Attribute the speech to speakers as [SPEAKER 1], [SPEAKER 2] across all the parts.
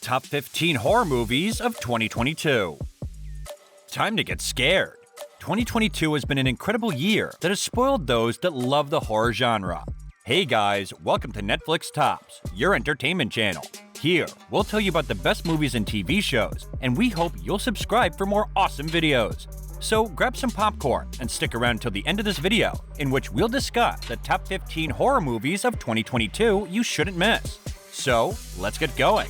[SPEAKER 1] Top 15 Horror Movies of 2022. Time to get scared. 2022 has been an incredible year that has spoiled those that love the horror genre. Hey guys, welcome to Netflix Tops, your entertainment channel. Here, we'll tell you about the best movies and TV shows, and we hope you'll subscribe for more awesome videos. So grab some popcorn and stick around till the end of this video, in which we'll discuss the top 15 horror movies of 2022 you shouldn't miss. So, let's get going.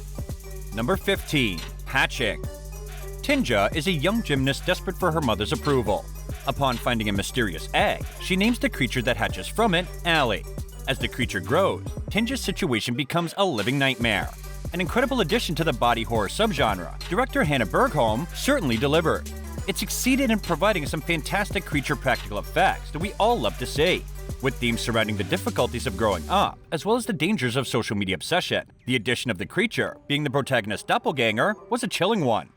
[SPEAKER 1] Number 15. Hatching. Tinja is a young gymnast desperate for her mother's approval. Upon finding a mysterious egg, she names the creature that hatches from it Alli. As the creature grows, Tinja's situation becomes a living nightmare. An incredible addition to the body horror subgenre, director Hanna Bergholm certainly delivered. It succeeded in providing some fantastic creature practical effects that we all love to see. With themes surrounding the difficulties of growing up, as well as the dangers of social media obsession, the addition of the creature, being the protagonist's doppelganger, was a chilling one.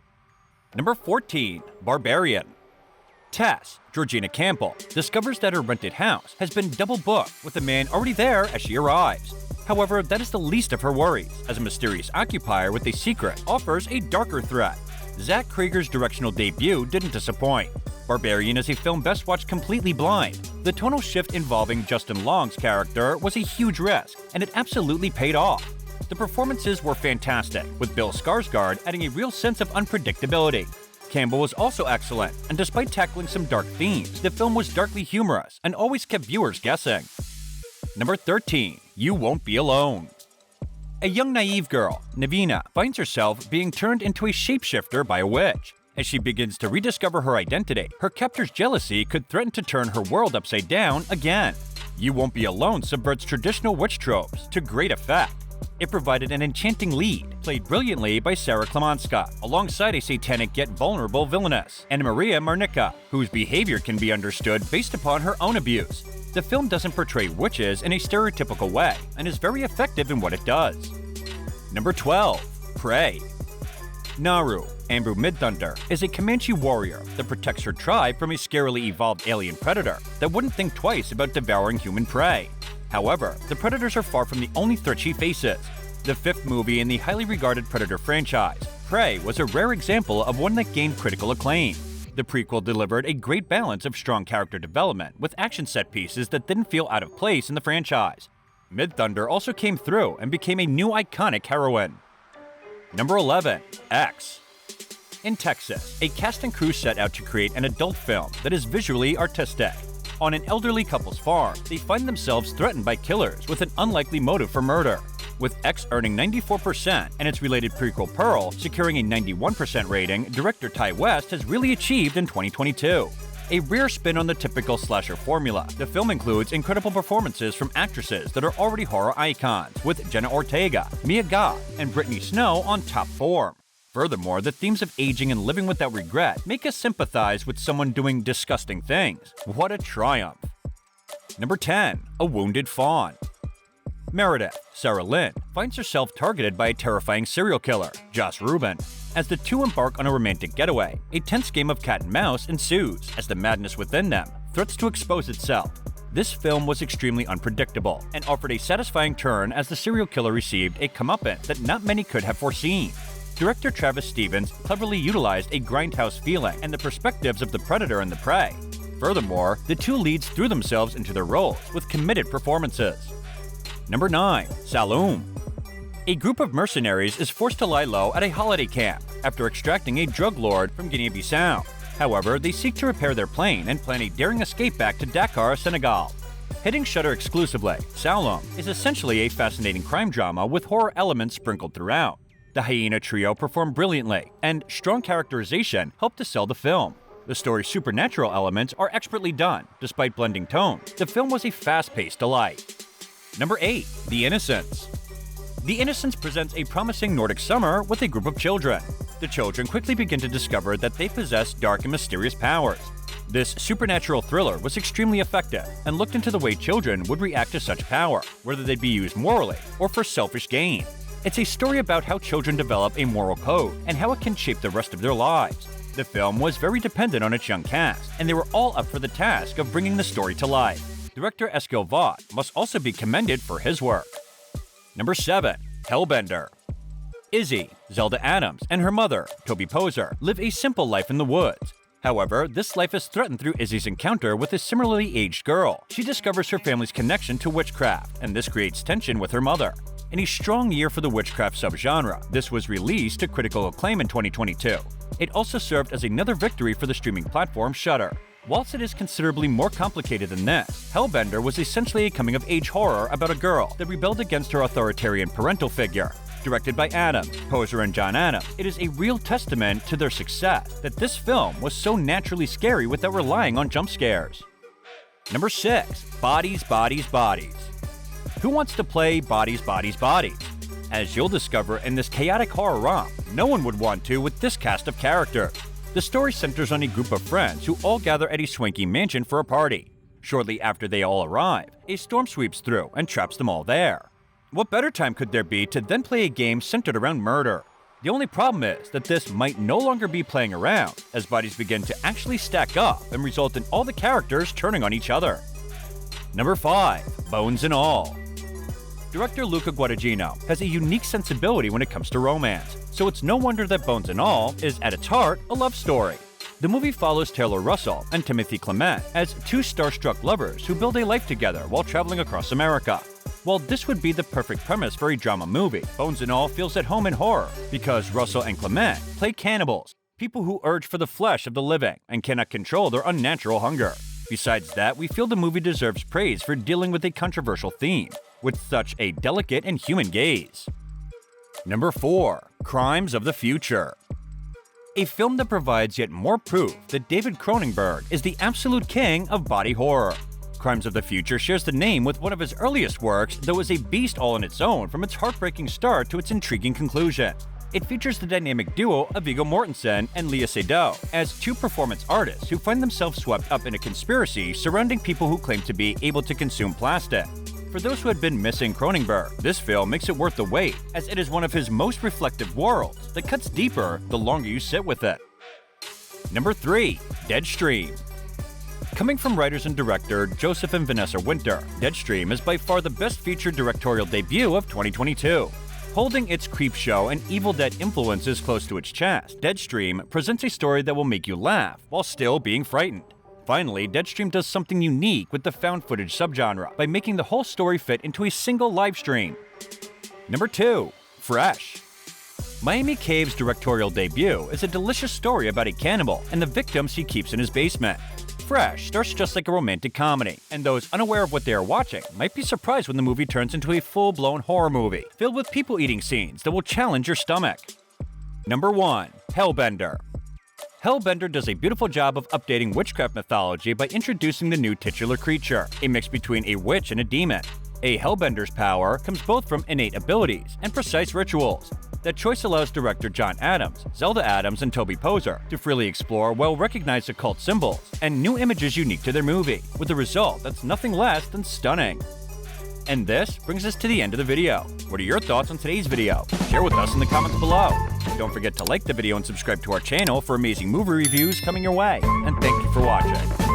[SPEAKER 1] Number 14. Barbarian. Tess, Georgina Campbell, discovers that her rented house has been double booked with a man already there as she arrives. However, that is the least of her worries, as a mysterious occupier with a secret offers a darker threat. Zach Krager's directional debut didn't disappoint. Barbarian is a film best watched completely blind. The tonal shift involving Justin Long's character was a huge risk, and it absolutely paid off. The performances were fantastic, with Bill Skarsgård adding a real sense of unpredictability. Campbell was also excellent, and despite tackling some dark themes, the film was darkly humorous and always kept viewers guessing. Number 13. You Won't Be Alone. A young naive girl, Navina, finds herself being turned into a shapeshifter by a witch. As she begins to rediscover her identity, her captor's jealousy could threaten to turn her world upside down again. You Won't Be Alone subverts traditional witch tropes to great effect. It provided an enchanting lead, played brilliantly by Sarah Klemonska, alongside a satanic yet vulnerable villainess, Anna Maria Marnica, whose behavior can be understood based upon her own abuse. The film doesn't portray witches in a stereotypical way, and is very effective in what it does. Number 12. Prey. Naru, Amber Midthunder, is a Comanche warrior that protects her tribe from a scarily evolved alien predator that wouldn't think twice about devouring human prey. However, the predators are far from the only threat she faces. The fifth movie in the highly regarded Predator franchise, Prey was a rare example of one that gained critical acclaim. The prequel delivered a great balance of strong character development with action set pieces that didn't feel out of place in the franchise. Midthunder also came through and became a new iconic heroine. Number 11. X. In Texas, a cast and crew set out to create an adult film that is visually artistic. On an elderly couple's farm, they find themselves threatened by killers with an unlikely motive for murder. With X earning 94% and its related prequel Pearl securing a 91% rating, director Ty West has really achieved in 2022. A rare spin on the typical slasher formula, the film includes incredible performances from actresses that are already horror icons, with Jenna Ortega, Mia Goth, and Brittany Snow on top form. Furthermore, the themes of aging and living without regret make us sympathize with someone doing disgusting things. What a triumph! Number 10. A Wounded Fawn. Meredith, Sarah Lynn, finds herself targeted by a terrifying serial killer, Joss Rubin. As the two embark on a romantic getaway, a tense game of cat and mouse ensues as the madness within them threats to expose itself. This film was extremely unpredictable and offered a satisfying turn as the serial killer received a comeuppance that not many could have foreseen. Director Travis Stevens cleverly utilized a grindhouse feeling and the perspectives of the predator and the prey. Furthermore, the two leads threw themselves into their roles with committed performances. Number 9. Saloon. A group of mercenaries is forced to lie low at a holiday camp after extracting a drug lord from Guinea-Bissau. However, they seek to repair their plane and plan a daring escape back to Dakar, Senegal. Hitting Shudder exclusively, Saloon is essentially a fascinating crime drama with horror elements sprinkled throughout. The hyena trio performed brilliantly, and strong characterization helped to sell the film. The story's supernatural elements are expertly done. Despite blending tones, the film was a fast-paced delight. Number 8. The Innocents. The Innocents presents a promising Nordic summer with a group of children. The children quickly begin to discover that they possess dark and mysterious powers. This supernatural thriller was extremely effective and looked into the way children would react to such power, whether they'd be used morally or for selfish gain. It's a story about how children develop a moral code and how it can shape the rest of their lives. The film was very dependent on its young cast, and they were all up for the task of bringing the story to life. Director Eskil Vogt must also be commended for his work. Number 7. Hellbender. Izzy, Zelda Adams, and her mother, Toby Poser, live a simple life in the woods. However, this life is threatened through Izzy's encounter with a similarly aged girl. She discovers her family's connection to witchcraft, and this creates tension with her mother. In a strong year for the witchcraft subgenre, this was released to critical acclaim in 2022. It also served as another victory for the streaming platform Shudder. Whilst it is considerably more complicated than this, Hellbender was essentially a coming-of-age horror about a girl that rebelled against her authoritarian parental figure. Directed by Adams, Poser, and John Adams, it is a real testament to their success that this film was so naturally scary without relying on jump scares. Number 6. Bodies, Bodies, Bodies. Who wants to play Bodies, Bodies, Bodies? As you'll discover in this chaotic horror romp, no one would want to with this cast of characters. The story centers on a group of friends who all gather at a swanky mansion for a party. Shortly after they all arrive, a storm sweeps through and traps them all there. What better time could there be to then play a game centered around murder? The only problem is that this might no longer be playing around, as bodies begin to actually stack up and result in all the characters turning on each other. Number 5. Bones and All. Director Luca Guadagnino has a unique sensibility when it comes to romance, so it's no wonder that Bones and All is, at its heart, a love story. The movie follows Taylor Russell and Timothy Clement as two starstruck lovers who build a life together while traveling across America. While this would be the perfect premise for a drama movie, Bones and All feels at home in horror because Russell and Clement play cannibals, people who urge for the flesh of the living and cannot control their unnatural hunger. Besides that, we feel the movie deserves praise for dealing with a controversial theme with such a delicate and human gaze. Number 4. Crimes of the Future. A film that provides yet more proof that David Cronenberg is the absolute king of body horror. Crimes of the Future shares the name with one of his earliest works that was a beast all on its own from its heartbreaking start to its intriguing conclusion. It features the dynamic duo of Viggo Mortensen and Léa Seydoux as two performance artists who find themselves swept up in a conspiracy surrounding people who claim to be able to consume plastic. For those who had been missing Cronenberg, this film makes it worth the wait, as it is one of his most reflective worlds that cuts deeper the longer you sit with it. Number 3. Deadstream. Coming from writers and director Joseph and Vanessa Winter, Deadstream is by far the best featured directorial debut of 2022. Holding its creepshow and Evil Dead influences close to its chest, Deadstream presents a story that will make you laugh while still being frightened. Finally, Deadstream does something unique with the found footage subgenre by making the whole story fit into a single live stream. Number 2. Fresh. Miami Cave's directorial debut is a delicious story about a cannibal and the victims he keeps in his basement. Fresh starts just like a romantic comedy, and those unaware of what they are watching might be surprised when the movie turns into a full-blown horror movie, filled with people-eating scenes that will challenge your stomach. Number 1. Hellbender. Hellbender does a beautiful job of updating witchcraft mythology by introducing the new titular creature, a mix between a witch and a demon. A Hellbender's power comes both from innate abilities and precise rituals. That choice allows director John Adams, Zelda Adams, and Toby Poser to freely explore well-recognized occult symbols and new images unique to their movie, with a result that's nothing less than stunning. And this brings us to the end of the video. What are your thoughts on today's video? Share with us in the comments below. Don't forget to like the video and subscribe to our channel for amazing movie reviews coming your way. And thank you for watching.